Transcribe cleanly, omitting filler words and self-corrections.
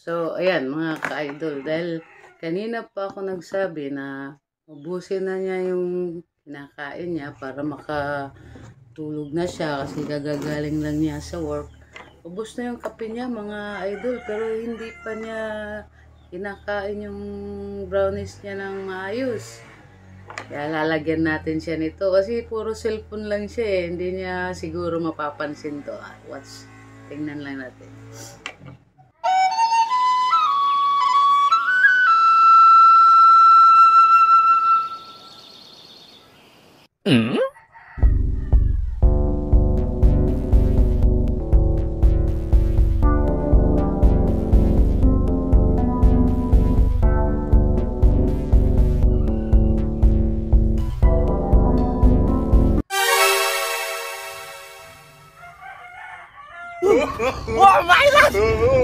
So, ayan mga ka-idol, dahil kanina pa ako nagsabi na ubusin na niya yung kinakain niya para makatulog na siya kasi gagagaling lang niya sa work. Ubus na yung kape niya mga idol, pero hindi pa niya kinakain yung brownies niya ng maayos. Kaya lalagyan natin siya nito kasi puro cellphone lang siya eh. Hindi niya siguro mapapansin to. Tingnan lang natin. Hmm? Oh my God!